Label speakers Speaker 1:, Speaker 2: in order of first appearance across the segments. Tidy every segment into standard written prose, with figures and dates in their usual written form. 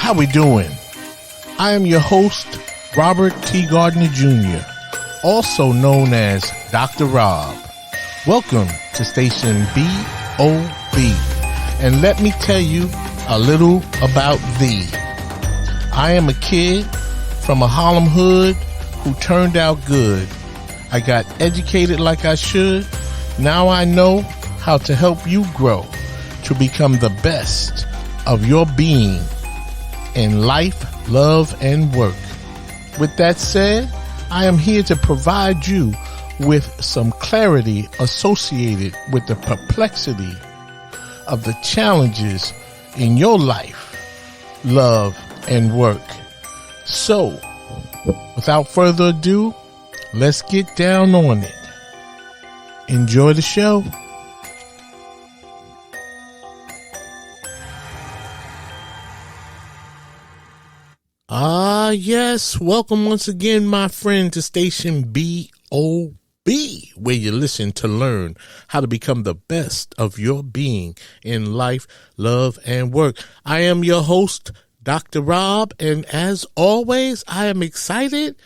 Speaker 1: How we doing? I am your host, Robert T. Gardner Jr., also known as Dr. Rob. Welcome to Station BOB. And let me tell you a little about thee. I am a kid from a Harlem hood who turned out good. I got educated like I should. Now I know how to help you grow to become the best of your being in life, love, and work. With that said, I am here to provide you with some clarity associated with the perplexity of the challenges in your life, love, and work. So, without further ado, let's get down on it. Enjoy the show. Yes. Welcome once again, my friend, to Station BOB, where you listen to learn how to become the best of your being in life, love, and work. I am your host, Dr. Rob, and as always, I am excited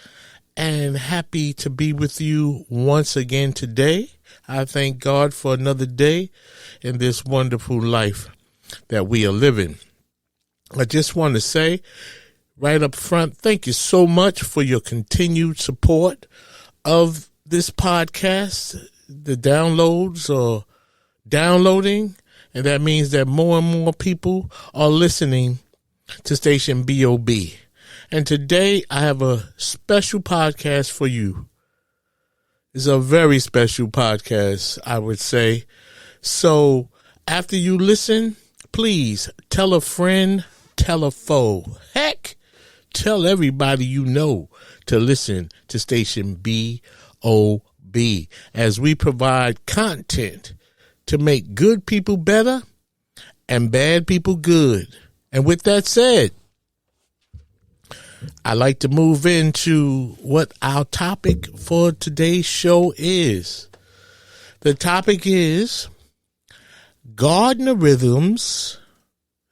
Speaker 1: and happy to be with you once again today. I thank God for another day in this wonderful life that we are living. I just want to say right up front, thank you so much for your continued support of this podcast. The downloads are downloading, and that means that more and more people are listening to Station BOB. And today I have a special podcast for you. It's a very special podcast, I would say. So after you listen, please tell a friend, tell a foe. Heck, tell everybody you know to listen to Station BOB as we provide content to make good people better and bad people good. And with that said, I'd like to move into what our topic for today's show is. The topic is Gardnerisms.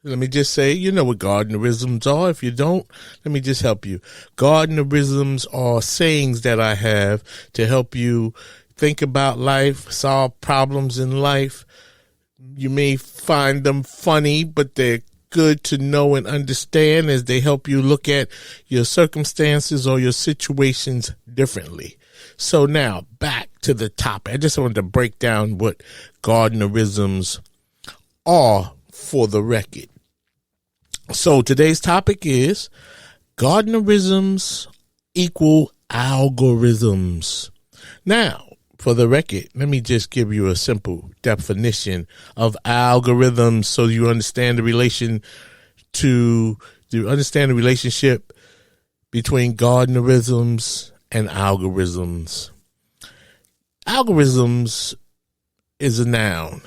Speaker 1: Let me just say, you know what Gardnerisms are. If you don't, let me just help you. Gardnerisms are sayings that I have to help you think about life, solve problems in life. You may find them funny, but they're good to know and understand as they help you look at your circumstances or your situations differently. So now back to the topic. I just wanted to break down what Gardnerisms are for the record. So today's topic is Gardnerisms equal algorithms. Now, for the record, let me just give you a simple definition of algorithms so you understand the relationship between Gardnerisms and algorithms. Algorithms is a noun,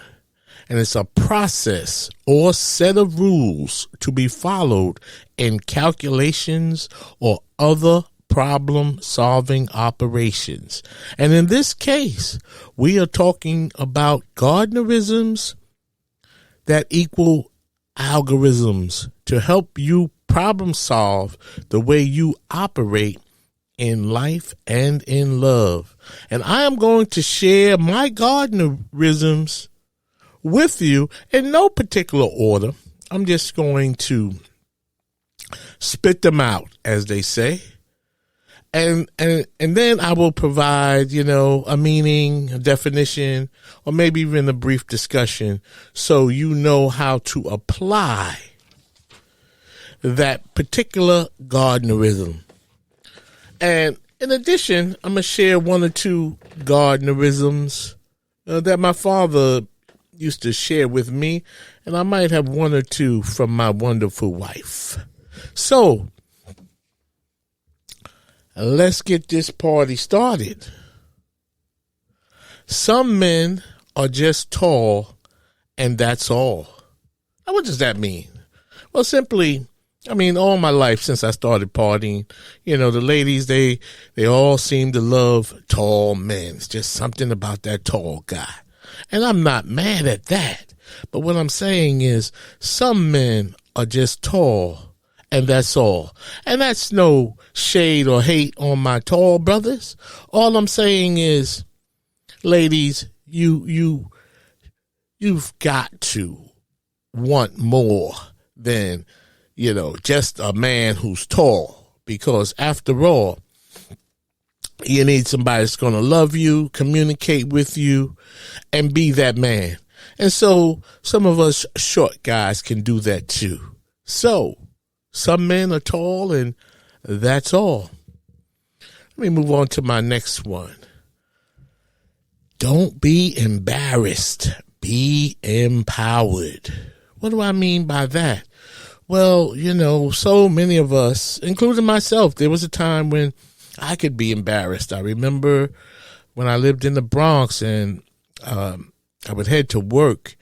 Speaker 1: and it's a process or set of rules to be followed in calculations or other problem-solving operations. And in this case, we are talking about Gardnerisms that equal algorithms to help you problem-solve the way you operate in life and in love. And I am going to share my Gardnerisms with you in no particular order. I'm just going to spit them out, as they say. And then I will provide, a meaning, a definition, or maybe even a brief discussion so you know how to apply that particular Gardnerism. And in addition, I'm going to share one or two Gardnerisms that my father used to share with me, and I might have one or two from my wonderful wife. So, let's get this party started. Some men are just tall, and that's all. Now, what does that mean? Well, simply, all my life since I started partying, the ladies, they all seem to love tall men. It's just something about that tall guy. And I'm not mad at that. But what I'm saying is some men are just tall And that's all. And that's no shade or hate on my tall brothers. All I'm saying is, ladies, you've got to want more than, just a man who's tall. Because after all, you need somebody that's going to love you, communicate with you, and be that man. And so some of us short guys can do that too. So some men are tall, and that's all. Let me move on to my next one. Don't be embarrassed. Be empowered. What do I mean by that? Well, so many of us, including myself, there was a time when I could be embarrassed. I remember when I lived in the Bronx, and I would head to work,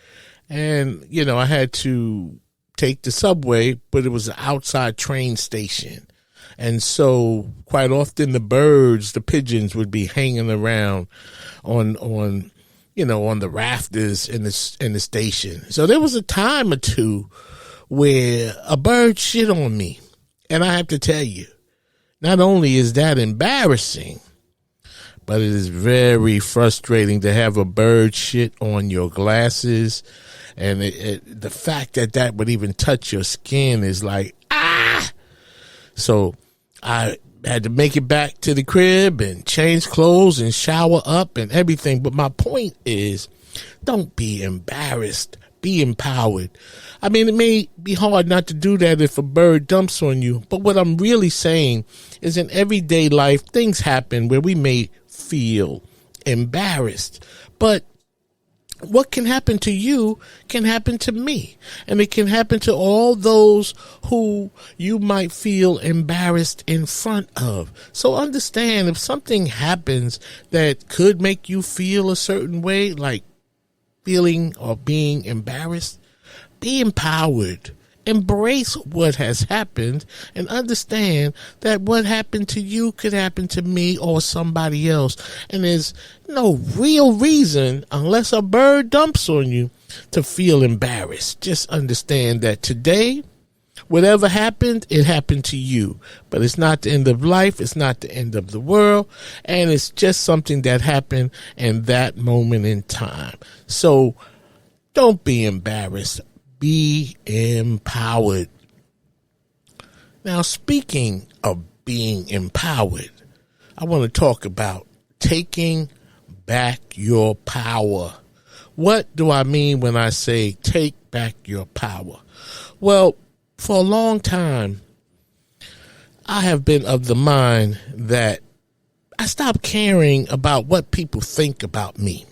Speaker 1: and, I had to take the subway, but it was an outside train station. And so quite often the pigeons would be hanging around on the rafters in the station. So there was a time or two where a bird shit on me. And I have to tell you, not only is that embarrassing, but it is very frustrating to have a bird shit on your glasses. And the fact that would even touch your skin is like, ah! So I had to make it back to the crib and change clothes and shower up and everything. But my point is, don't be embarrassed. Be empowered. I mean, it may be hard not to do that if a bird dumps on you. But what I'm really saying is, in everyday life, things happen where we may feel embarrassed. But what can happen to you can happen to me. And it can happen to all those who you might feel embarrassed in front of. So understand, if something happens that could make you feel a certain way, like feeling or being embarrassed, be empowered. Embrace what has happened and understand that what happened to you could happen to me or somebody else. And there's no real reason, unless a bird dumps on you, to feel embarrassed. Just understand that today, whatever happened, it happened to you. But it's not the end of life. It's not the end of the world. And it's just something that happened in that moment in time. So don't be embarrassed. Be empowered. Now, speaking of being empowered, I want to talk about taking back your power. What do I mean when I say take back your power? Well, for a long time, I have been of the mind that I stopped caring about what people think about me.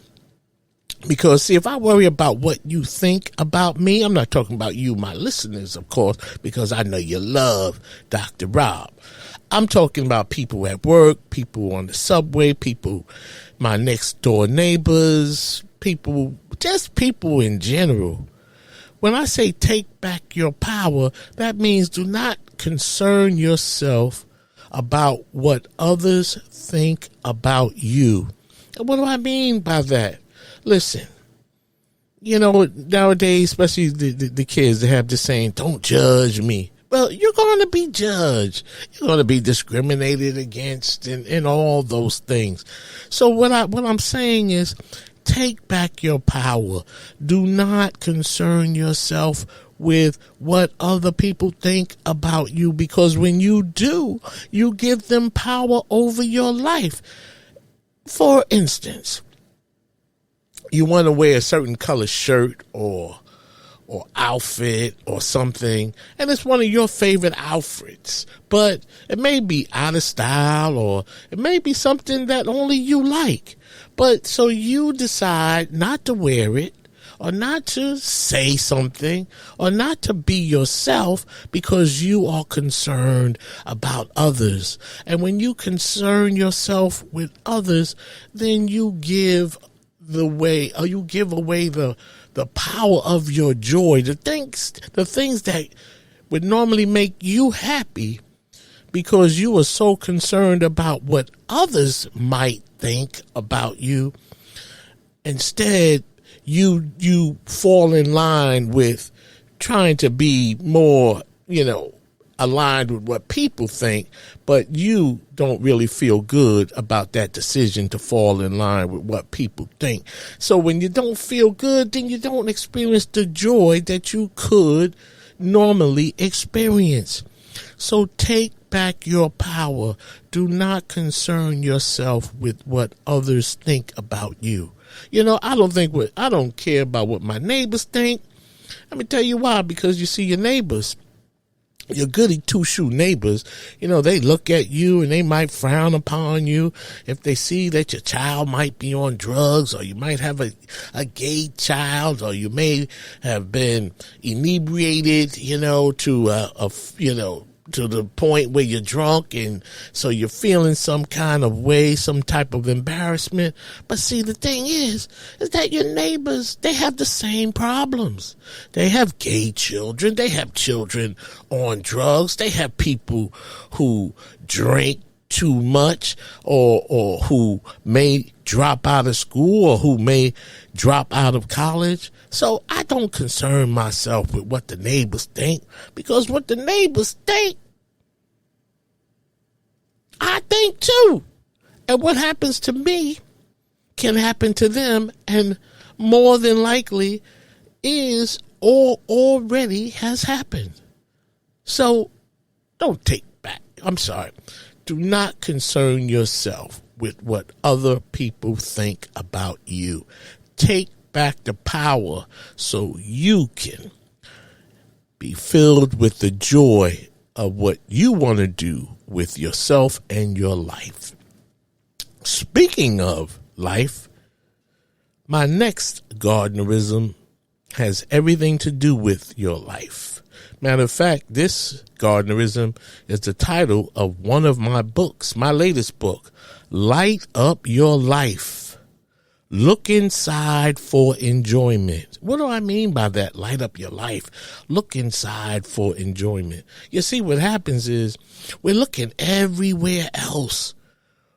Speaker 1: Because, see, if I worry about what you think about me, I'm not talking about you, my listeners, of course, because I know you love Dr. Rob. I'm talking about people at work, people on the subway, people, my next door neighbors, people, just people in general. When I say take back your power, that means do not concern yourself about what others think about you. And what do I mean by that? Listen, nowadays, especially the kids, they have this saying, don't judge me. Well, you're going to be judged. You're going to be discriminated against and all those things. So what I'm saying is, take back your power. Do not concern yourself with what other people think about you, because when you do, you give them power over your life. For instance, you want to wear a certain color shirt or outfit or something, and it's one of your favorite outfits, but it may be out of style, or it may be something that only you like. But so you decide not to wear it, or not to say something, or not to be yourself, because you are concerned about others. And when you concern yourself with others, then you give away the power of your joy, the things that would normally make you happy, because you are so concerned about what others might think about you. Instead, you fall in line with trying to be more, aligned with what people think, but you don't really feel good about that decision to fall in line with what people think. So when you don't feel good, then you don't experience the joy that you could normally experience. So take back your power. Do not concern yourself with what others think about you. You know, I don't care about what my neighbors think. Let me tell you why. Because you see, your neighbors, your goody two-shoe neighbors, you know, they look at you and they might frown upon you if they see that your child might be on drugs, or you might have a gay child, or you may have been inebriated, you know, to the point where you're drunk, and so you're feeling some kind of way, some type of embarrassment. But see, the thing is that your neighbors, they have the same problems. They have gay children. They have children on drugs. They have people who drink too much, or who may drop out of school, or who may drop out of college. So I don't concern myself with what the neighbors think, because what the neighbors think, I think too. And what happens to me can happen to them, and more than likely is or already has happened. So don't take back. I'm sorry. Do not concern yourself with what other people think about you. Take back the power so you can be filled with the joy of what you want to do with yourself and your life. Speaking of life, my next Gardnerism has everything to do with your life. Matter of fact, this Gardnerism is the title of one of my books, my latest book, Light Up Your Life. Look inside for enjoyment. What do I mean by that? Light up your life. Look inside for enjoyment. You see, what happens is we're looking everywhere else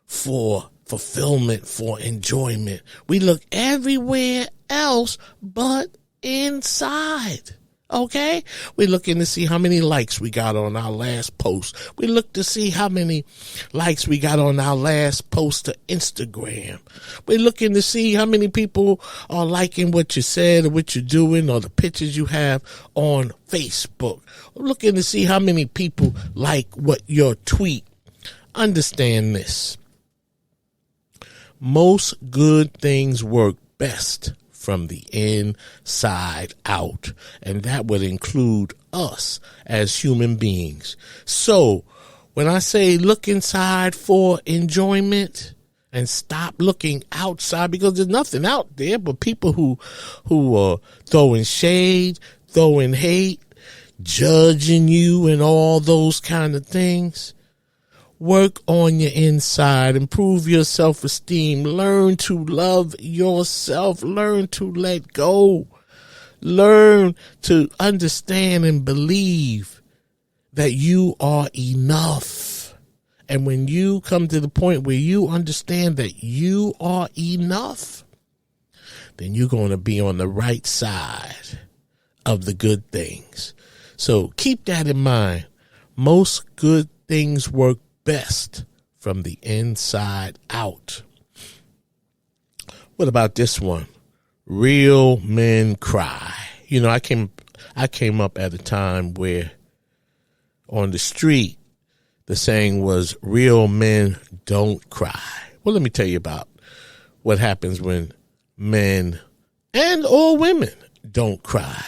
Speaker 1: for fulfillment, for enjoyment. We look everywhere else but inside. Okay? We're looking to see how many likes we got on our last post. We look to see how many likes we got on our last post to Instagram. We're looking to see how many people are liking what you said or what you're doing or the pictures you have on Facebook. We're looking to see how many people like what your tweet. Understand this. Most good things work best from the inside out, and that would include us as human beings. So when I say look inside for enjoyment and stop looking outside, because there's nothing out there but people who are throwing shade, throwing hate, judging you and all those kind of things. Work on your inside, improve your self-esteem, learn to love yourself, learn to let go, learn to understand and believe that you are enough. And when you come to the point where you understand that you are enough, then you're going to be on the right side of the good things. So keep that in mind. Most good things work best from the inside out. What about this one? Real men cry. You know, I came up at a time where on the street the saying was real men don't cry. Well, let me tell you about what happens when men and or women don't cry.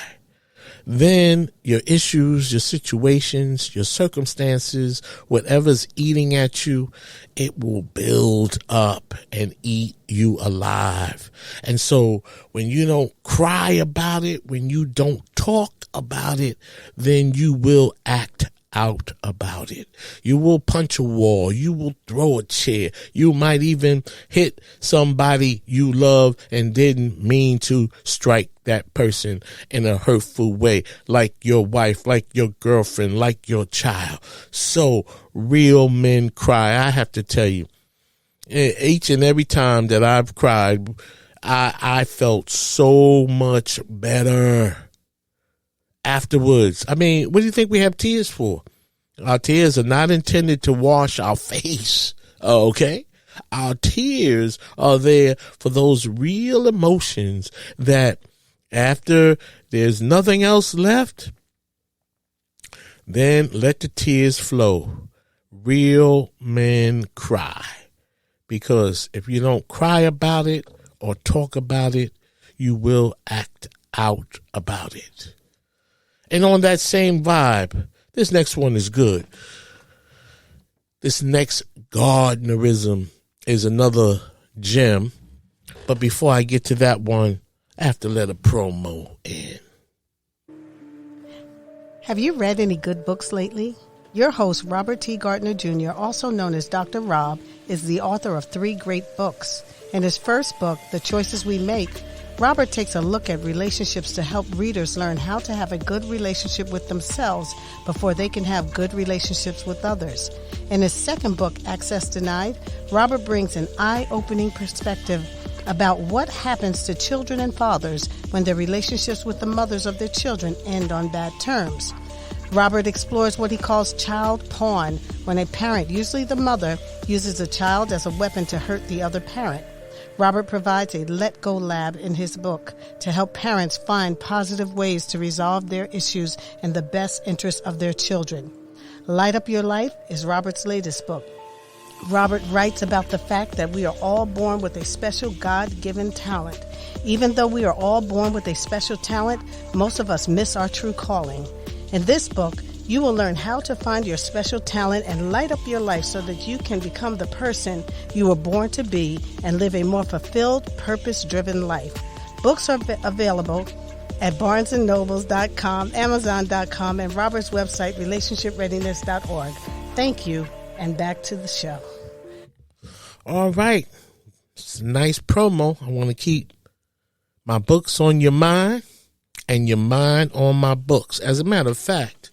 Speaker 1: Then your issues, your situations, your circumstances, whatever's eating at you, it will build up and eat you alive. And so when you don't cry about it, when you don't talk about it, then you will act out about it. You will punch a wall. You will throw a chair. You might even hit somebody you love and didn't mean to strike that person in a hurtful way, like your wife, like your girlfriend, like your child. So real men cry. I have to tell you, each and every time that I've cried, I felt so much better afterwards. I mean, what do you think we have tears for? Our tears are not intended to wash our face, okay? Our tears are there for those real emotions that after there's nothing else left, then let the tears flow. Real men cry. Because if you don't cry about it or talk about it, you will act out about it. And on that same vibe, this next one is good. This next Gardnerism is another gem. But before I get to that one, I have to let a promo in.
Speaker 2: Have you read any good books lately? Your host, Robert T. Gardner Jr., also known as Dr. Rob, is the author of 3 great books. In his first book, The Choices We Make, Robert takes a look at relationships to help readers learn how to have a good relationship with themselves before they can have good relationships with others. In his second book, Access Denied, Robert brings an eye-opening perspective about what happens to children and fathers when their relationships with the mothers of their children end on bad terms. Robert explores what he calls child porn, when a parent, usually the mother, uses a child as a weapon to hurt the other parent. Robert provides a let-go lab in his book to help parents find positive ways to resolve their issues in the best interest of their children. Light Up Your Life is Robert's latest book. Robert writes about the fact that we are all born with a special God-given talent. Even though we are all born with a special talent, most of us miss our true calling. In this book, you will learn how to find your special talent and light up your life so that you can become the person you were born to be and live a more fulfilled, purpose-driven life. Books are available at barnesandnobles.com, amazon.com, and Robert's website, relationshipreadiness.org. Thank you, and back to the show.
Speaker 1: All right. It's a nice promo. I want to keep my books on your mind and your mind on my books. As a matter of fact,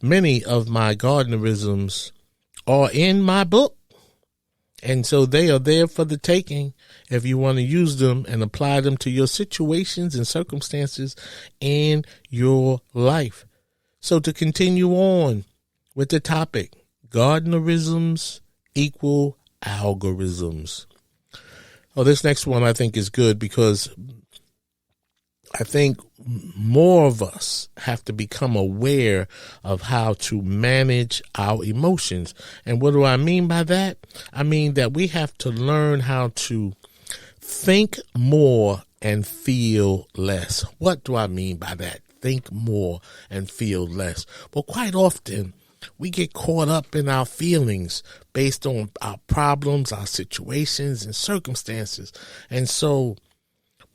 Speaker 1: many of my Gardnerisms are in my book, and so they are there for the taking if you want to use them and apply them to your situations and circumstances in your life. So to continue on with the topic, Gardnerisms equal algorithms. Oh, this next one I think is good because I think more of us have to become aware of how to manage our emotions. And what do I mean by that? I mean that we have to learn how to think more and feel less. What do I mean by that? Think more and feel less. Well, quite often we get caught up in our feelings based on our problems, our situations, and circumstances. And so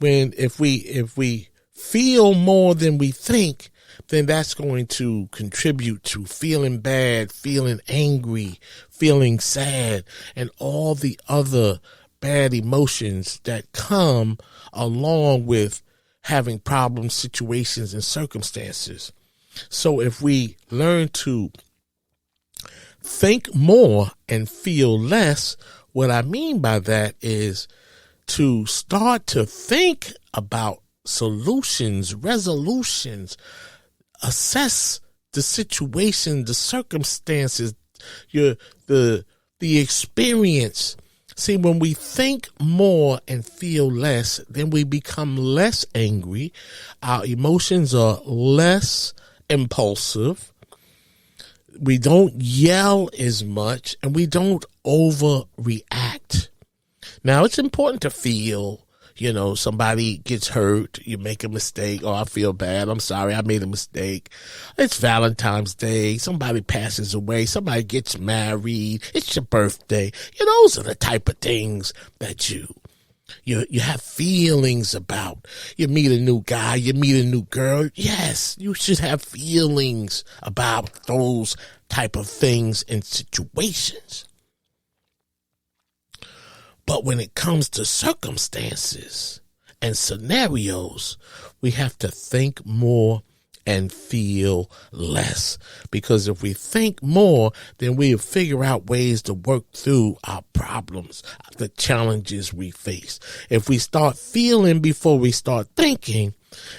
Speaker 1: if we feel more than we think, then that's going to contribute to feeling bad, feeling angry, feeling sad, and all the other bad emotions that come along with having problems, situations, and circumstances. So if we learn to think more and feel less, what I mean by that is to start to think about solutions, resolutions, assess the situation, the circumstances, the experience. See, when we think more and feel less, then we become less angry. Our emotions are less impulsive. We don't yell as much, and we don't overreact. Now, it's important to feel. Somebody gets hurt, you make a mistake. Oh, I feel bad. I'm sorry, I made a mistake. It's Valentine's Day. Somebody passes away. Somebody gets married. It's your birthday. Those are the type of things that you have feelings about. You meet a new guy, you meet a new girl. Yes, you should have feelings about those type of things and situations. But when it comes to circumstances and scenarios, we have to think more and feel less. Because if we think more, then we'll figure out ways to work through our problems, the challenges we face. If we start feeling before we start thinking,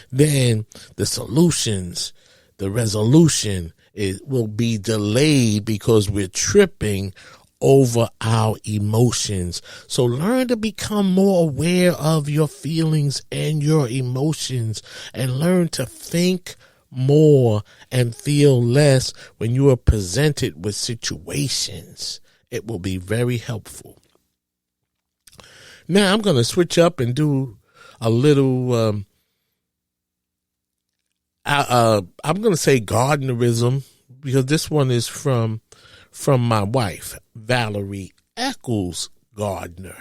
Speaker 1: then the solutions, the resolution it will be delayed because we're tripping over our emotions. So learn to become more aware of your feelings and your emotions, and learn to think more and feel less when you are presented with situations. It will be very helpful. Now I'm going to switch up and do a little, I'm going to say Gardnerism, because this one is from my wife, Valerie Eccles Gardner.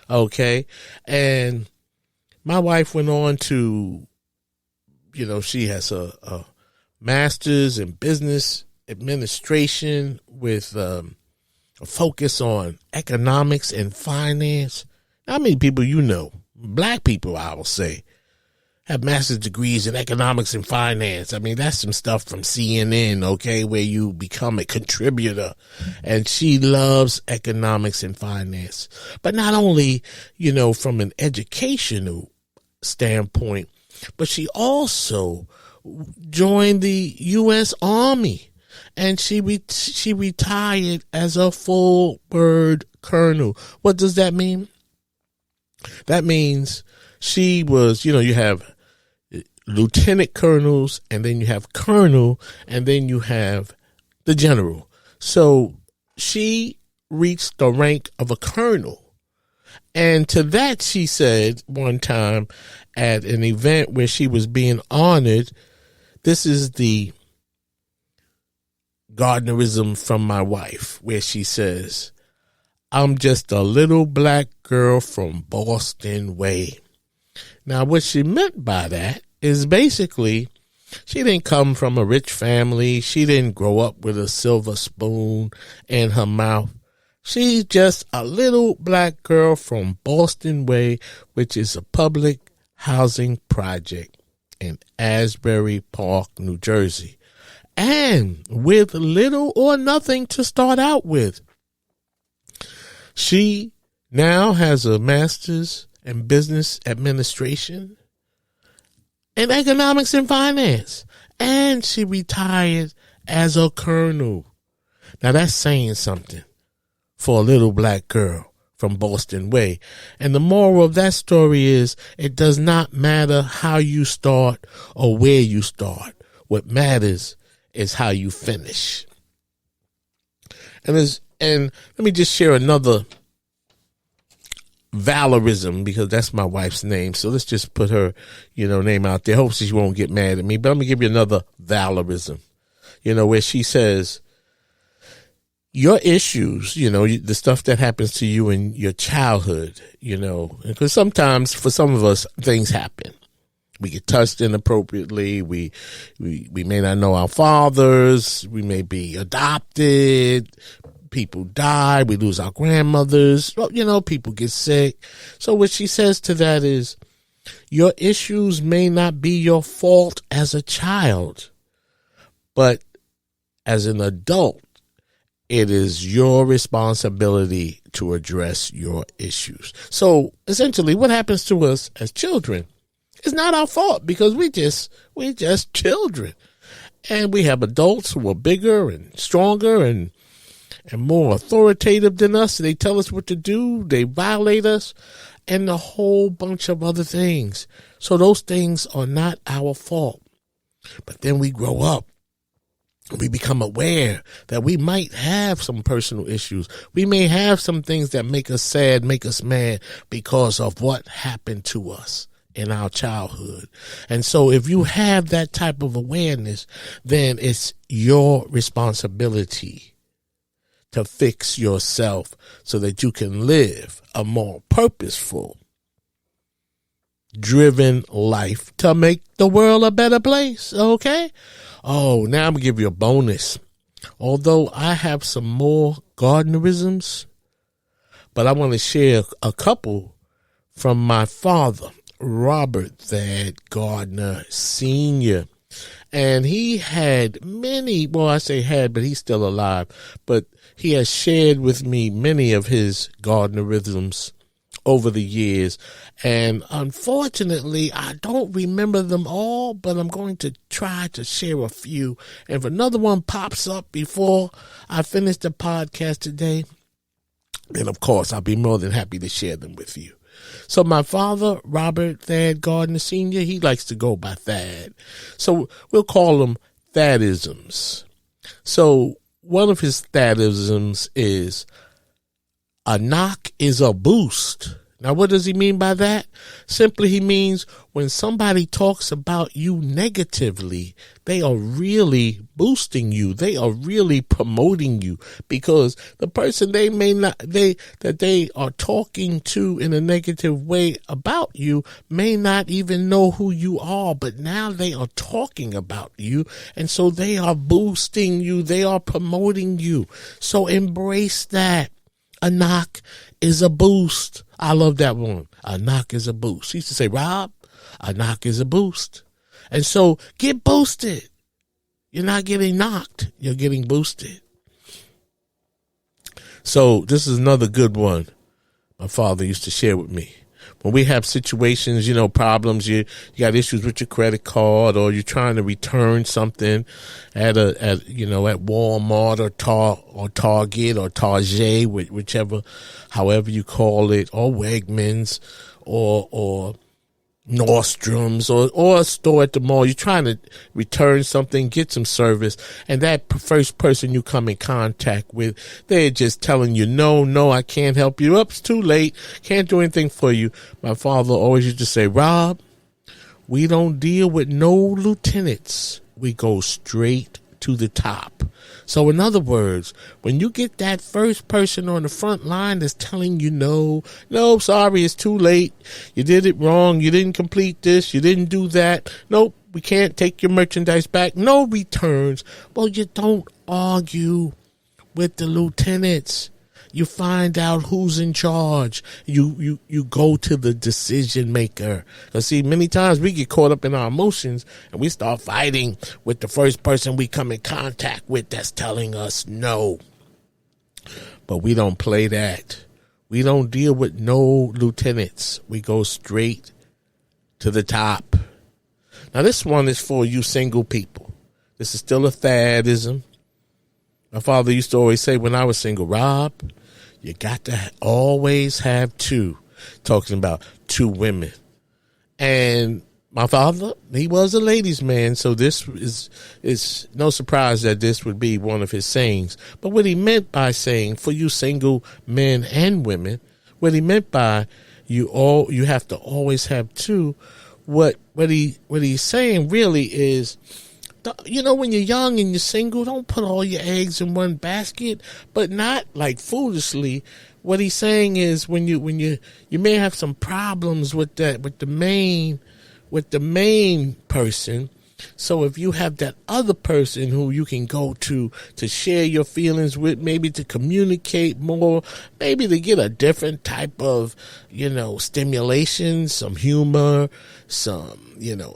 Speaker 1: Okay. And my wife went on to, she has a master's in business administration with a focus on economics and finance. How many people black people, I will say, have master's degrees in economics and finance? I mean, that's some stuff from CNN, okay, where you become a contributor. And she loves economics and finance. But not only, from an educational standpoint, but she also joined the U.S. Army. And she retired as a full bird colonel. What does that mean? That means she was, you have lieutenant colonels, and then you have colonel, and then you have the general. So she reached the rank of a colonel. And to that, she said one time at an event where she was being honored, this is the Gardnerism from my wife, where she says, "I'm just a little black girl from Boston way." Now, what she meant by that is basically she didn't come from a rich family. She didn't grow up with a silver spoon in her mouth. She's just a little black girl from Boston Way, which is a public housing project in Asbury Park, New Jersey. And with little or nothing to start out with. She now has a master's in business administration and economics and finance. And she retired as a colonel. Now that's saying something for a little black girl from Boston Way. And the moral of that story is it does not matter how you start or where you start. What matters is how you finish. And let me just share another Valorism, because that's my wife's name. So let's just put her, name out there. Hopefully she won't get mad at me. But I'm going to give you another Valorism, where she says, your issues, the stuff that happens to you in your childhood, because sometimes for some of us, things happen. We get touched inappropriately. We may not know our fathers. We may be adopted. People die. We lose our grandmothers. People get sick. So what she says to that is, your issues may not be your fault as a child, but as an adult, it is your responsibility to address your issues. So essentially what happens to us as children is not our fault, because we're just children. And we have adults who are bigger and stronger and more authoritative than us. They tell us what to do. They violate us and a whole bunch of other things. So those things are not our fault. But then we grow up. We become aware that we might have some personal issues. We may have some things that make us sad, make us mad because of what happened to us in our childhood. And so if you have that type of awareness, then it's your responsibility to fix yourself so that you can live a more purposeful, driven life to make the world a better place. Okay? Oh, now I'm going to give you a bonus. Although I have some more Gardnerisms, but I want to share a couple from my father, Robert Thad Gardner Sr. And he had many, I say had, but he's still alive, but he has shared with me many of his Gardnerisms over the years. And unfortunately, I don't remember them all, but I'm going to try to share a few. And if another one pops up before I finish the podcast today, then of course I'll be more than happy to share them with you. So my father, Robert Thad Gardner Sr., he likes to go by Thad. So we'll call them Thadisms. So one of his Thadisms is a knock is a boost. Now, what does he mean by that? Simply, he means when somebody talks about you negatively, they are really boosting you. They are really promoting you, because the person that they are talking to in a negative way about you may not even know who you are, but now they are talking about you. And so they are boosting you. They are promoting you. So embrace that. A knock is a boost. I love that one. A knock is a boost. He used to say, Rob, a knock is a boost. And so get boosted. You're not getting knocked. You're getting boosted. So this is another good one my father used to share with me. When we have situations, problems, you got issues with your credit card, or you're trying to return something at Walmart or Target or Target, whichever, however you call it, or Wegmans or Nordstrom's or a store at the mall. You're trying to return something, get some service, and that first person you come in contact with, they're just telling you, no, I can't help you. It's too late. Can't do anything for you. My father always used to say, Rob, we don't deal with no lieutenants. We go straight to the top. So in other words, when you get that first person on the front line that's telling you, no, sorry, it's too late. You did it wrong. You didn't complete this. You didn't do that. Nope, we can't take your merchandise back. No returns. Well, you don't argue with the lieutenants. You find out who's in charge. You go to the decision maker. Because see, many times we get caught up in our emotions and we start fighting with the first person we come in contact with that's telling us no. But we don't play that. We don't deal with no lieutenants. We go straight to the top. Now this one is for you single people. This is still a Thadism. My father used to always say when I was single, Rob, you got to always have two. Talking about two women. And my father, he was a ladies' man, so this is no surprise that this would be one of his sayings. But what he meant by saying, for you single men and women, what he meant by you have to always have two, what he's saying really is, when you're young and you're single, don't put all your eggs in one basket, but not like foolishly. What he's saying is when you may have some problems with the main person. So if you have that other person who you can go to share your feelings with, maybe to communicate more, maybe to get a different type of, stimulation, some humor, some,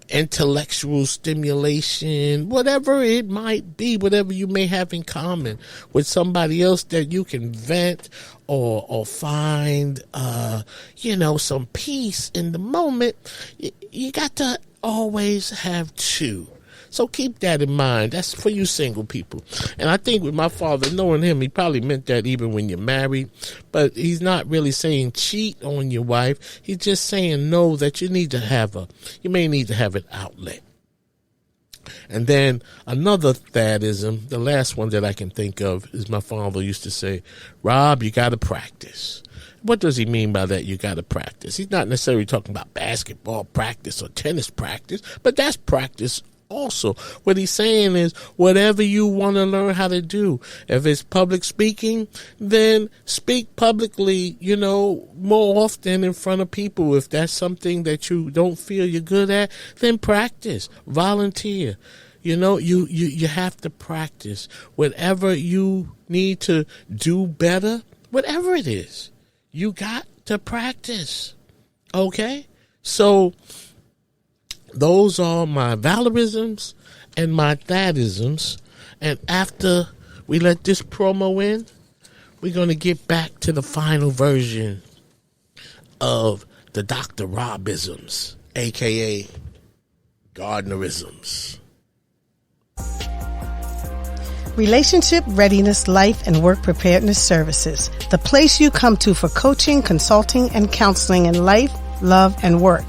Speaker 1: intellectual stimulation, whatever it might be, whatever you may have in common with somebody else that you can vent or find, some peace in the moment, you got to always have two. So keep that in mind. That's for you single people. And I think with my father, knowing him, he probably meant that even when you're married. But he's not really saying cheat on your wife. He's just saying no, that you may need to have an outlet. And then another Thadism, the last one that I can think of, is my father used to say, Rob, you got to practice. What does he mean by that? You got to practice. He's not necessarily talking about basketball practice or tennis practice, but that's practice also. What he's saying is whatever you want to learn how to do. If it's public speaking, then speak publicly, more often in front of people. If that's something that you don't feel you're good at, then practice, volunteer. You have to practice. Whatever you need to do better, whatever it is, you got to practice. Okay? So those are my Valorisms and my Thadisms. And after we let this promo in, we're going to get back to the final version of the Dr. Robisms, aka Gardnerisms.
Speaker 2: Relationship Readiness Life and Work Preparedness Services, the place you come to for coaching, consulting, and counseling in life, love, and work.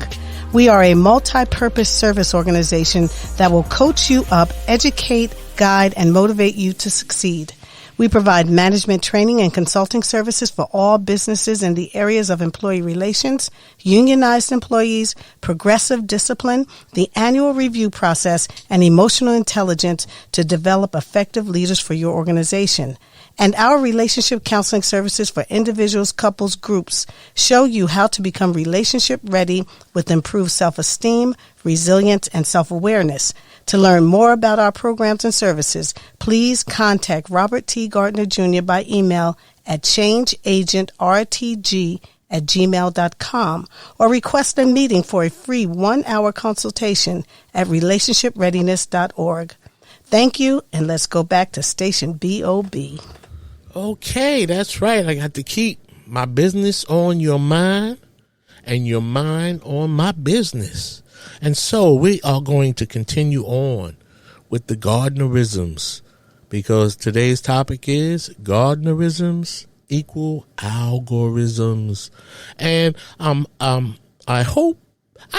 Speaker 2: We are a multi-purpose service organization that will coach you up, educate, guide, and motivate you to succeed. We provide management training and consulting services for all businesses in the areas of employee relations, unionized employees, progressive discipline, the annual review process, and emotional intelligence to develop effective leaders for your organization. And our relationship counseling services for individuals, couples, groups show you how to become relationship ready with improved self-esteem, resilience, and self-awareness. To learn more about our programs and services, please contact Robert T. Gardner Jr. by email at changeagentrtg@gmail.com or request a meeting for a free 1-hour consultation at relationshipreadiness.org. Thank you, and let's go back to Station BOB.
Speaker 1: Okay, that's right. I got to keep my business on your mind and your mind on my business. And so we are going to continue on with the Gardnerisms, because today's topic is Gardnerisms equal algorithms. And I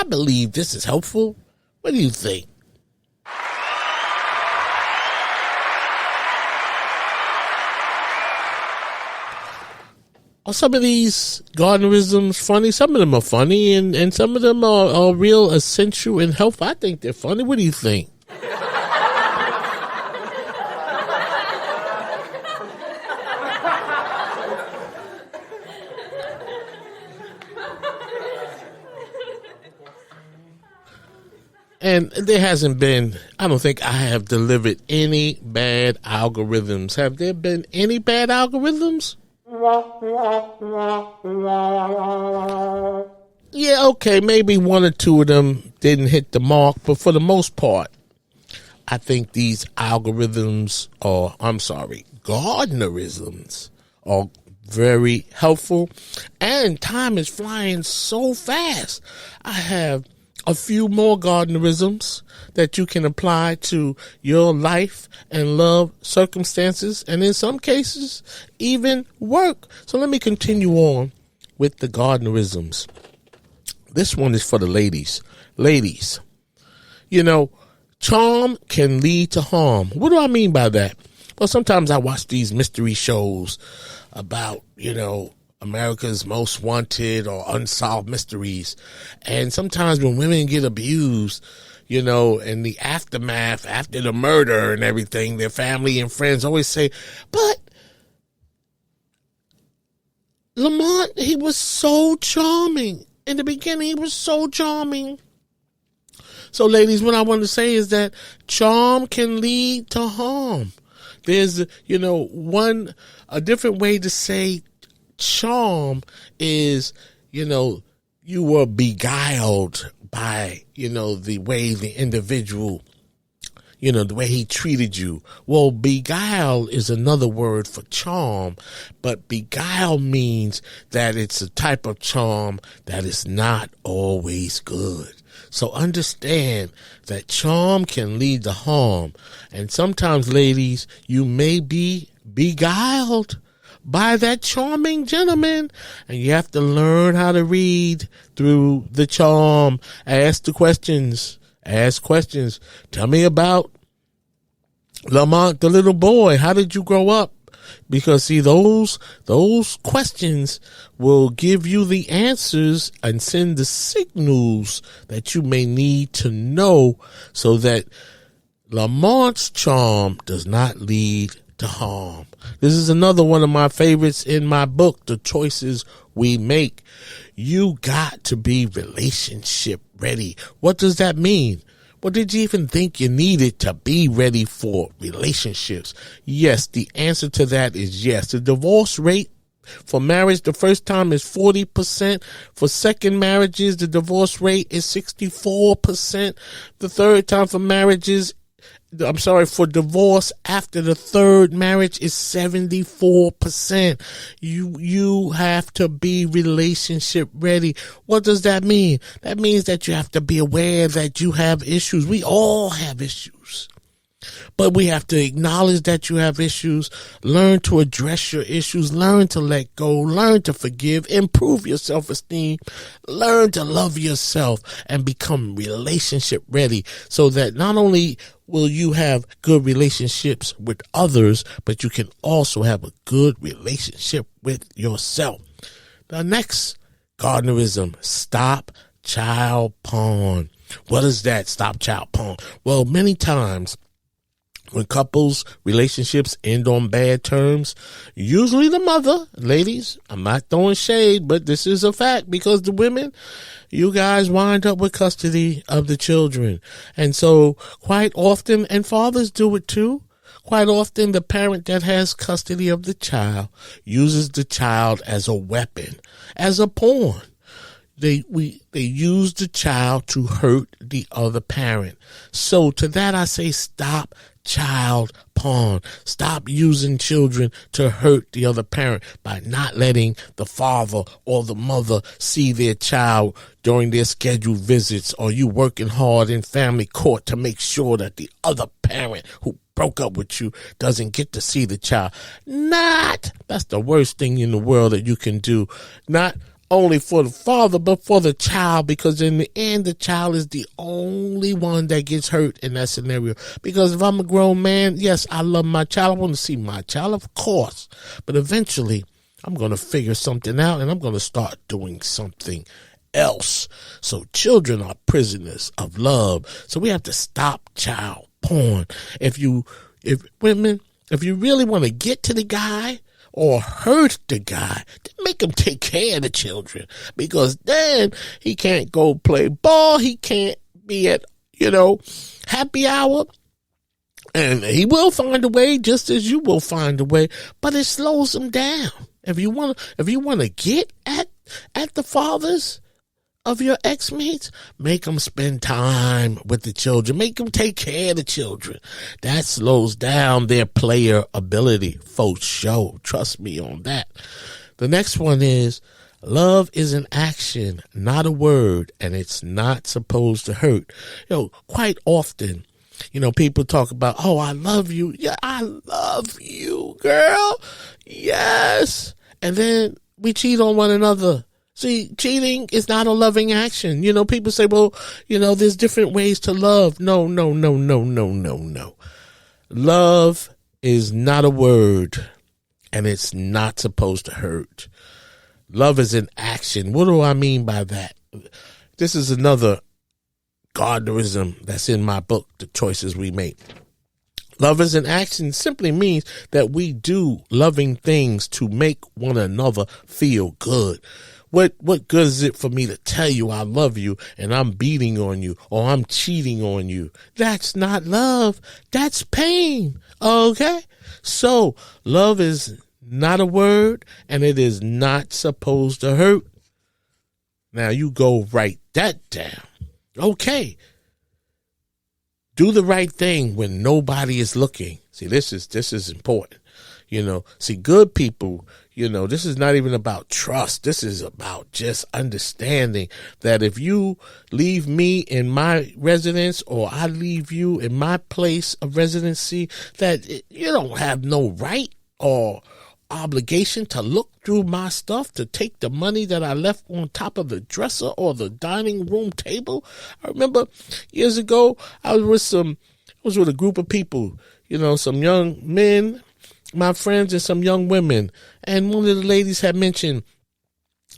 Speaker 1: believe this is helpful. What do you think? Are some of these Gardnerisms funny? Some of them are funny, and some of them are real essential and helpful. I think they're funny. What do you think? And there hasn't been, I don't think I have delivered any bad algorithms. Have there been any bad algorithms? Yeah, okay, maybe one or two of them didn't hit the mark, but for the most part, I think these Gardnerisms are very helpful, and time is flying so fast. I have a few more Gardnerisms that you can apply to your life and love circumstances, and in some cases, even work. So let me continue on with the Gardnerisms. This one is for the ladies. Ladies, charm can lead to harm. What do I mean by that? Well, sometimes I watch these mystery shows about, America's Most Wanted or Unsolved Mysteries. And sometimes when women get abused, in the aftermath, after the murder and everything, their family and friends always say, but Lamont, he was so charming. In the beginning, he was so charming. So, ladies, what I want to say is that charm can lead to harm. There's, a different way to say charm is, you were beguiled by, the way the individual, the way he treated you. Well, beguile is another word for charm, but beguile means that it's a type of charm that is not always good. So understand that charm can lead to harm. And sometimes, ladies, you may be beguiled by that charming gentleman, and you have to learn how to read through the charm. Ask questions. Tell me about Lamont, the little boy. How did you grow up? Because see, those questions will give you the answers and send the signals that you may need to know so that Lamont's charm does not lead to harm. This is another one of my favorites in my book, The Choices We Make. You got to be relationship ready. What does that mean? Well, did you even think you needed to be ready for relationships? Yes, the answer to that is yes. The divorce rate for marriage the first time is 40%. For second marriages, the divorce rate is 64%. The third time for marriages, for divorce after the third marriage is 74%. You have to be relationship ready. What does that mean? That means that you have to be aware that you have issues. We all have issues. But we have to acknowledge that you have issues, learn to address your issues, learn to let go, learn to forgive, improve your self-esteem, learn to love yourself, and become relationship ready so that not only will you have good relationships with others, but you can also have a good relationship with yourself. The next Gardnerism, stop child porn. What is that, stop child porn? Well, many times, when couples' relationships end on bad terms, usually the mother, ladies, I'm not throwing shade, but this is a fact because the women, you guys wind up with custody of the children. And so quite often, and fathers do it too, quite often the parent that has custody of the child uses the child as a weapon, as a pawn. They use the child to hurt the other parent. So to that I say, stop child porn. Stop using children to hurt the other parent by not letting the father or the mother see their child during their scheduled visits, or you working hard in family court to make sure that the other parent who broke up with you doesn't get to see the child. That's the worst thing in the world that you can do. Not only for the father, but for the child, because in the end, the child is the only one that gets hurt in that scenario. Because if I'm a grown man, yes, I love my child. I want to see my child, of course. But eventually, I'm going to figure something out and I'm going to start doing something else. So children are prisoners of love. So we have to stop child porn. If women, if you really want to get to the guy or hurt the guy, make him take care of the children, because then he can't go play ball. He can't be at, happy hour, and he will find a way, just as you will find a way, but it slows him down. If you want to get at the fathers of your ex-mates, make them spend time with the children. Make them take care of the children. That slows down their player ability, for sure. Trust me on that. The next one is, love is an action, not a word, and it's not supposed to hurt. Quite often, people talk about, oh, I love you. Yeah, I love you, girl. Yes. And then we cheat on one another. See, cheating is not a loving action. People say, well, there's different ways to love. No. Love is not a word, and it's not supposed to hurt. Love is an action. What do I mean by that? This is another Gardnerism that's in my book, The Choices We Make. Love as an action simply means that we do loving things to make one another feel good. What good is it for me to tell you I love you and I'm beating on you or I'm cheating on you? That's not love. That's pain. Okay? So love is not a word, and it is not supposed to hurt. Now you go write that down. Okay. Do the right thing when nobody is looking. See, this is important. See, good people, this is not even about trust. This is about just understanding that if you leave me in my residence or I leave you in my place of residency, that you don't have no right or obligation to look through my stuff, to take the money that I left on top of the dresser or the dining room table. I remember years ago, I was with a group of people, some young men, my friends, and some young women. And one of the ladies had mentioned,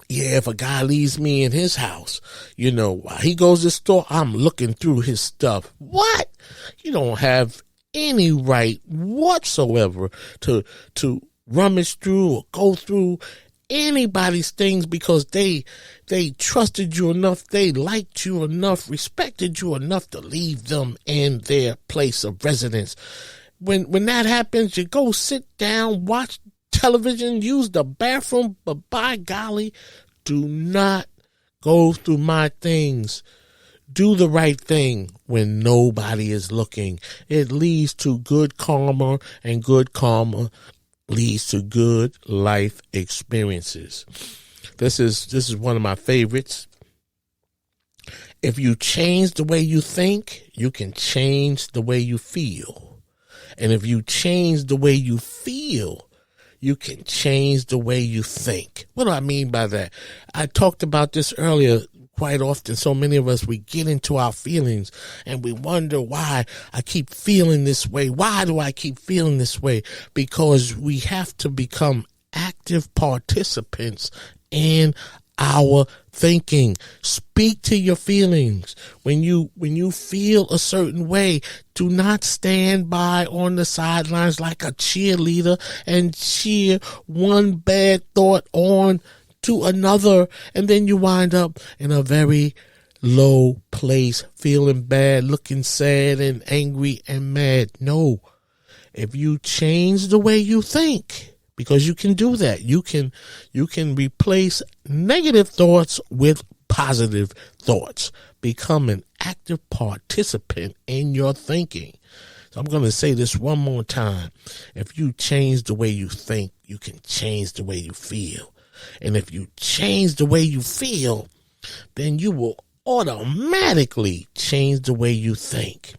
Speaker 1: yeah, if a guy leaves me in his house, while he goes to the store, I'm looking through his stuff. What? You don't have any right whatsoever to rummage through or go through anybody's things, because they trusted you enough, they liked you enough, respected you enough to leave them in their place of residence. When that happens, you go sit down, watch television, use the bathroom, but by golly, do not go through my things. Do the right thing when nobody is looking. It leads to good karma, and good karma leads to good life experiences. This is one of my favorites. If you change the way you think, you can change the way you feel. And if you change the way you feel, you can change the way you think. What do I mean by that? I talked about this earlier. Quite often, so many of us, we get into our feelings and we wonder why I keep feeling this way. Why do I keep feeling this way? Because we have to become active participants in our thinking. Speak to your feelings. When you feel a certain way, do not stand by on the sidelines like a cheerleader and cheer one bad thought on to another, and then you wind up in a very low place, feeling bad, looking sad and angry and mad. No, if you change the way you think, because you can do that, you can replace negative thoughts with positive thoughts. Become an active participant in your thinking. So I'm going to say this one more time. If you change the way you think, you can change the way you feel. And if you change the way you feel, then you will automatically change the way you think.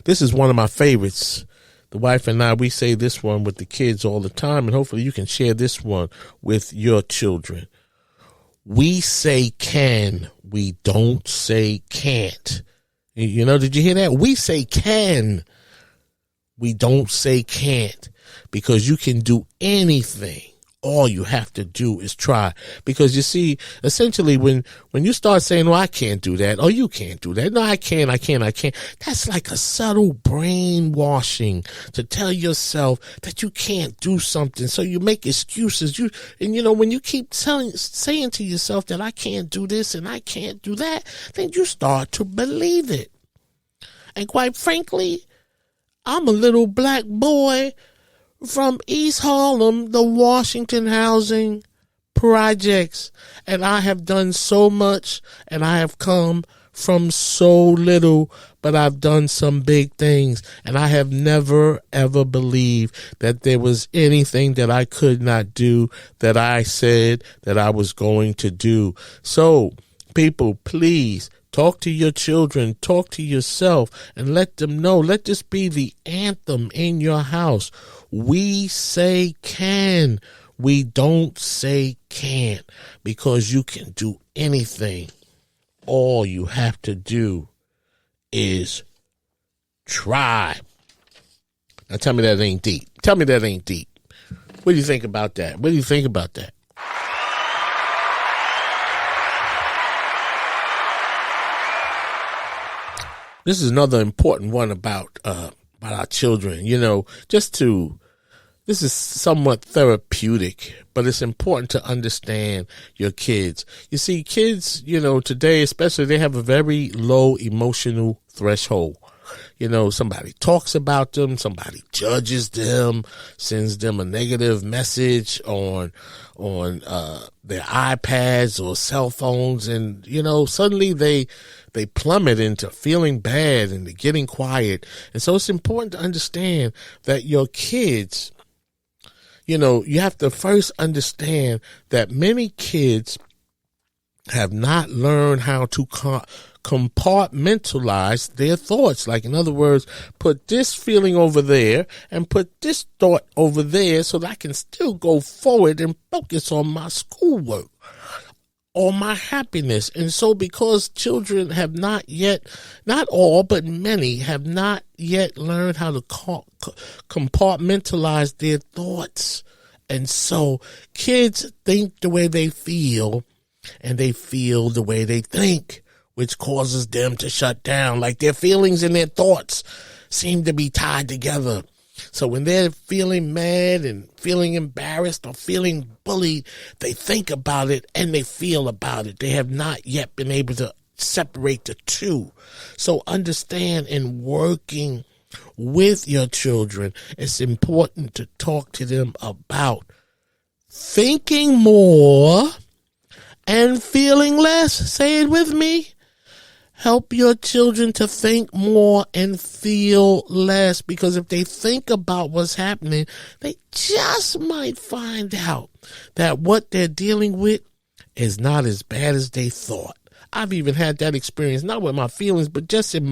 Speaker 1: This is one of my favorites. The wife and I, we say this one with the kids all the time, and hopefully you can share this one with your children. We say can, we don't say can't. You know, did you hear that? We say can, we don't say can't, because you can do anything. All you have to do is try. Because you see, essentially when you start saying, well, I can't do that, or you can't do that, no, I can't, that's like a subtle brainwashing to tell yourself that you can't do something. So you make excuses. When you keep saying to yourself that I can't do this and I can't do that, then you start to believe it. And quite frankly, I'm a little black boy from East Harlem, the Washington Housing Projects, and I have done so much, and I have come from so little, but I've done some big things, and I have never ever believed that there was anything that I could not do that I said that I was going to do. So, people, please talk to your children, talk to yourself, and let them know. Let this be the anthem in your house. We say can, we don't say can't, because you can do anything. All you have to do is try. Now tell me that ain't deep. Tell me that ain't deep. What do you think about that? What do you think about that? This is another important one about our children. This is somewhat therapeutic, but it's important to understand your kids. You see, kids, today especially, they have a very low emotional threshold. Somebody talks about them, somebody judges them, sends them a negative message on their iPads or cell phones, and suddenly they plummet into feeling bad and they're getting quiet. And so it's important to understand that your kids, you have to first understand that many kids have not learned how to compartmentalize their thoughts. Like, in other words, put this feeling over there and put this thought over there so that I can still go forward and focus on my schoolwork or my happiness. And so because children have not yet, not all, but many have not yet learned how to compartmentalize their thoughts. And so kids think the way they feel, and they feel the way they think, which causes them to shut down. Like, their feelings and their thoughts seem to be tied together. So when they're feeling mad and feeling embarrassed or feeling bullied, they think about it and they feel about it. They have not yet been able to separate the two. So understand, in working with your children, it's important to talk to them about thinking more and feeling less. Say it with me. Help your children to think more and feel less, because if they think about what's happening, they just might find out that what they're dealing with is not as bad as they thought. I've even had that experience, not with my feelings, but just in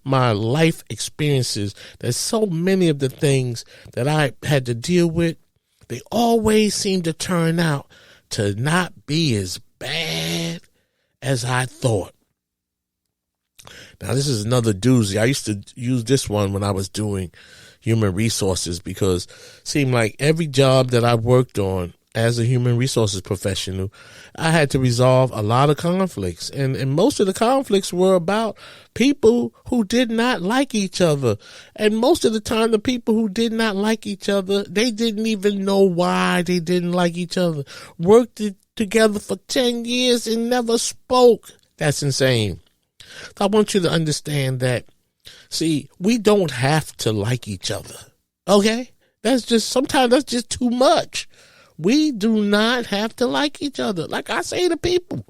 Speaker 1: my life experiences. There's so many of the things that I had to deal with, they always seem to turn out to not be as bad as I thought. Now, this is another doozy. I used to use this one when I was doing human resources, because it seemed like every job that I worked on as a human resources professional, I had to resolve a lot of conflicts. And most of the conflicts were about people who did not like each other. And most of the time, the people who did not like each other, they didn't even know why they didn't like each other. Worked together for 10 years and never spoke. That's insane. So I want you to understand that, see, we don't have to like each other. Okay? Sometimes that's just too much. We do not have to like each other. Like I say to people,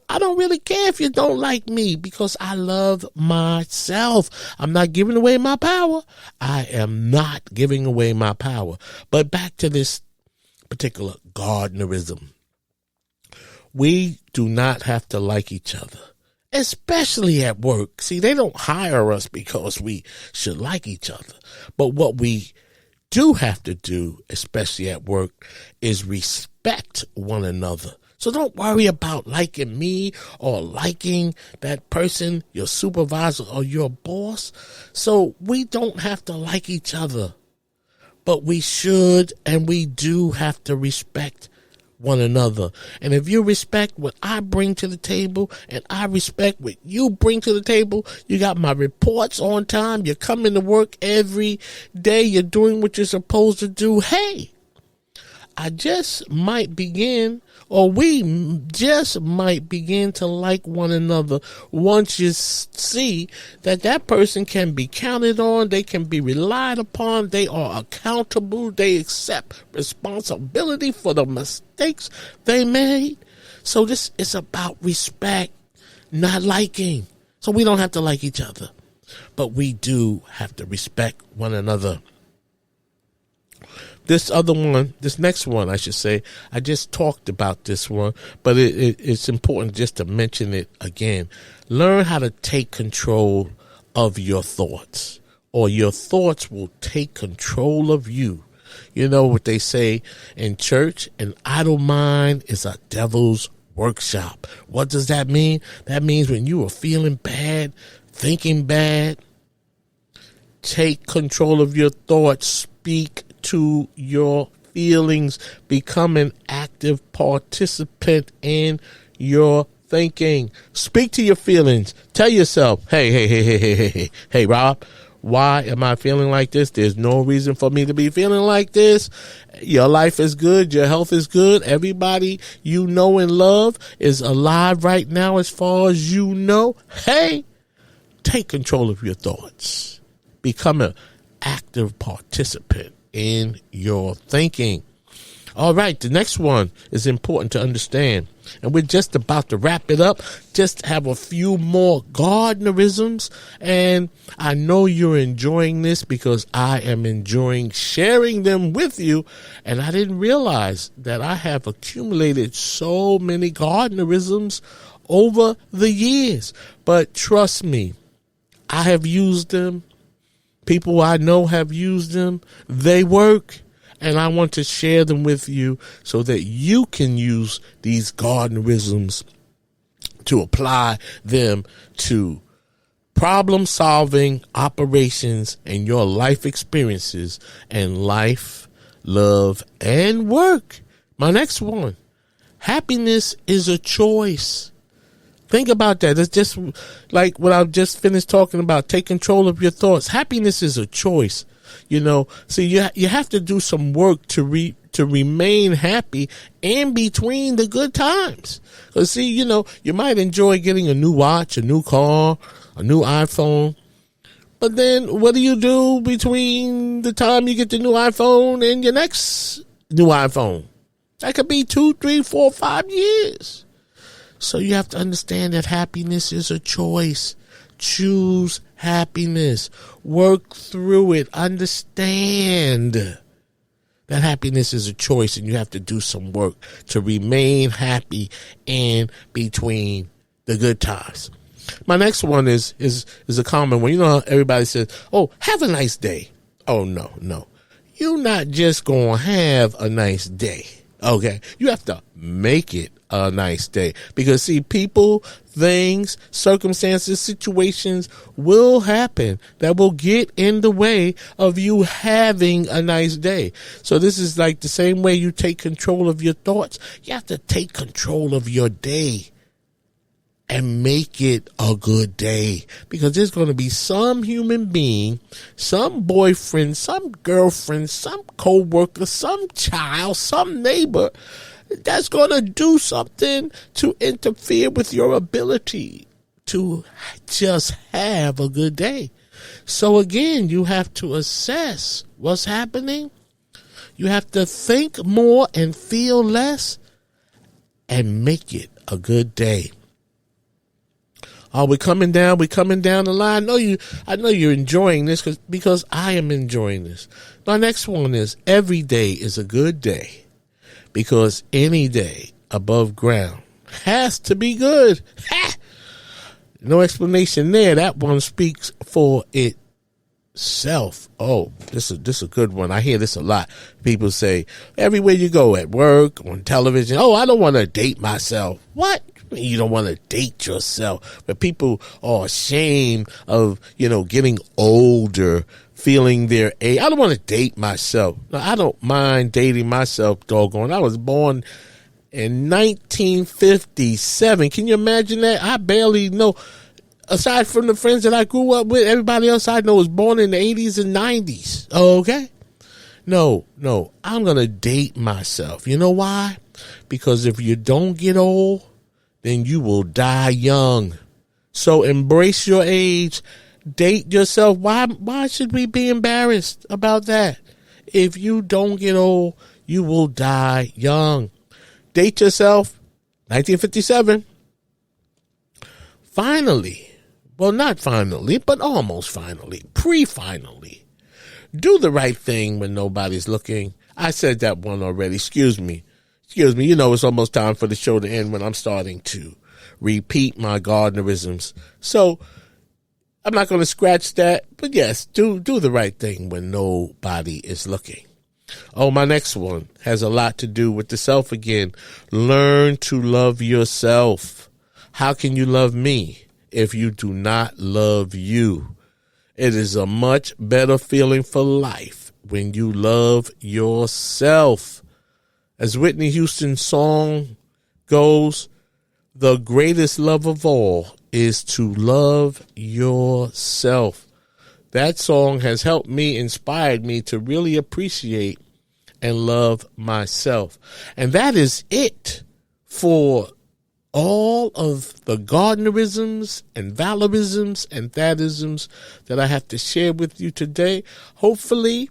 Speaker 1: I don't really care if you don't like me, because I love myself. I'm not giving away my power. I am not giving away my power. But back to this particular Gardnerism. We do not have to like each other, especially at work. See, they don't hire us because we should like each other. But what we do have to do, especially at work, is respect one another. So don't worry about liking me or liking that person, your supervisor or your boss. So we don't have to like each other, but we should and we do have to respect one another. And if you respect what I bring to the table and I respect what you bring to the table, you got my reports on time, you're coming to work every day, you're doing what you're supposed to do. Hey, I just might begin, or we just might begin to like one another once you see that that person can be counted on, they can be relied upon, they are accountable, they accept responsibility for the mistakes they made. So this is about respect, not liking. So we don't have to like each other, but we do have to respect one another. This next one, I should say, I just talked about this one, but it's important just to mention it again. Learn how to take control of your thoughts, or your thoughts will take control of you. You know what they say in church? An idle mind is a devil's workshop. What does that mean? That means when you are feeling bad, thinking bad, take control of your thoughts, speak to your feelings, become an active participant in your thinking. Speak to your feelings. Tell yourself, hey, Rob, why am I feeling like this? There's no reason for me to be feeling like this. Your life is good. Your health is good. Everybody you know and love is alive right now as far as you know. Hey, take control of your thoughts. Become an active participant in your thinking. All right, the next one is important to understand, and we're just about to wrap it up. Just have a few more Gardnerisms, and I know you're enjoying this because I am enjoying sharing them with you, and I didn't realize that I have accumulated so many Gardnerisms over the years. But trust me, I have used them. People I know have used them. They work. And I want to share them with you so that you can use these Gardnerisms to apply them to problem solving operations and your life experiences and life, love, and work. My next one. Happiness is a choice. Think about that. It's just like what I've just finished talking about. Take control of your thoughts. Happiness is a choice. You know, see, you have to do some work to remain happy in between the good times. Because, see, you know, you might enjoy getting a new watch, a new car, a new iPhone. But then what do you do between the time you get the new iPhone and your next new iPhone? That could be 2, 3, 4, 5 years. So you have to understand that happiness is a choice. Choose happiness. Work through it. Understand that happiness is a choice, and you have to do some work to remain happy in between the good times. My next one is a common one. You know how everybody says, oh, have a nice day. Oh, no. You're not just going to have a nice day. Okay. You have to make it a nice day, because see, people, things, circumstances, situations will happen that will get in the way of you having a nice day. So this is like the same way you take control of your thoughts. You have to take control of your day and make it a good day, because there's going to be some human being, some boyfriend, some girlfriend, some co-worker, some child, some neighbor that's going to do something to interfere with your ability to just have a good day. So again, you have to assess what's happening. You have to think more and feel less and make it a good day. Oh, we're coming down the line. I know you're enjoying this because I am enjoying this. My next one is every day is a good day, because any day above ground has to be good. Ha! No explanation there. That one speaks for itself. Oh, this is a good one. I hear this a lot. People say, everywhere you go, at work, on television, oh, I don't want to date myself. What? You don't want to date yourself. But people are ashamed of, getting older, feeling their age. I don't want to date myself. Now, I don't mind dating myself, doggone. I was born in 1957. Can you imagine that? I barely know. Aside from the friends that I grew up with, everybody else I know was born in the 80s and 90s. Okay? No. I'm going to date myself. You know why? Because if you don't get old, then you will die young. So embrace your age. Date yourself. Why should we be embarrassed about that? If you don't get old, you will die young. Date yourself. 1957. Finally, well, not finally, but almost finally, pre-finally, do the right thing when nobody's looking. I said that one already. Excuse me. It's almost time for the show to end when I'm starting to repeat my Gardnerisms. So I'm not going to scratch that, but yes, do the right thing when nobody is looking. Oh, my next one has a lot to do with the self again. Learn to love yourself. How can you love me if you do not love you? It is a much better feeling for life when you love yourself. As Whitney Houston's song goes, the greatest love of all is to love yourself. That song has helped me, inspired me to really appreciate and love myself. And that is it for all of the Gardnerisms and Valorisms and Thatisms that I have to share with you today. Hopefully,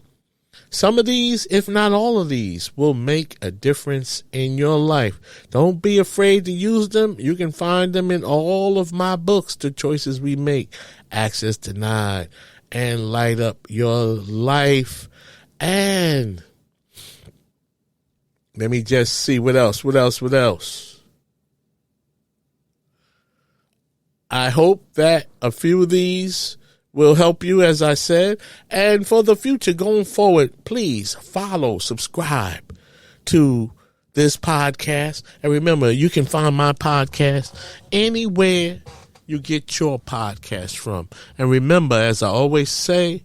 Speaker 1: some of these, if not all of these, will make a difference in your life. Don't be afraid to use them. You can find them in all of my books, The Choices We Make, Access Denied, and Light Up Your Life. And let me just see what else. I hope that a few of these will help you, as I said. And for the future going forward, please follow, subscribe to this podcast. And remember, you can find my podcast anywhere you get your podcast from. And remember, as I always say,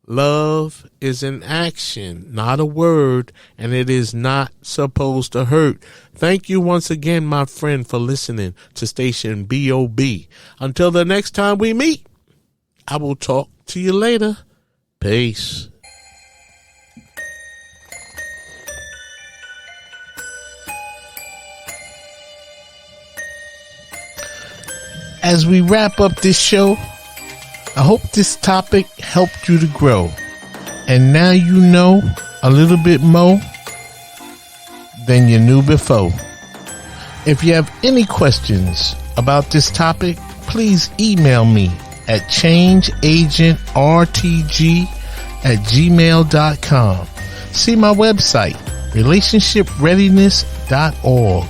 Speaker 1: love is an action, not a word, and it is not supposed to hurt. Thank you once again, my friend, for listening to Station BOB. Until the next time we meet, I will talk to you later. Peace. As we wrap up this show, I hope this topic helped you to grow. And now you know a little bit more than you knew before. If you have any questions about this topic, please email me at changeagentrtg@gmail.com. See my website, relationshipreadiness.org,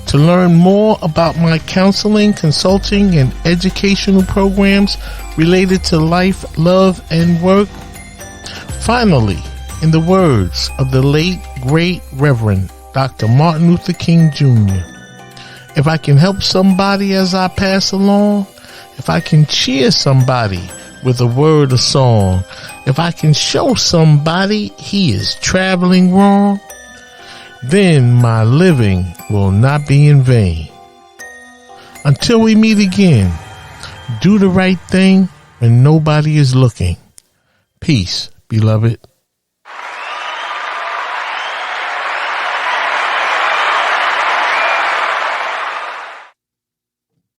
Speaker 1: to learn more about my counseling, consulting, and educational programs related to life, love, and work. Finally, in the words of the late, great Reverend Dr. Martin Luther King Jr., if I can help somebody as I pass along, if I can cheer somebody with a word or song, if I can show somebody he is traveling wrong, then my living will not be in vain. Until we meet again, do the right thing when nobody is looking. Peace, beloved.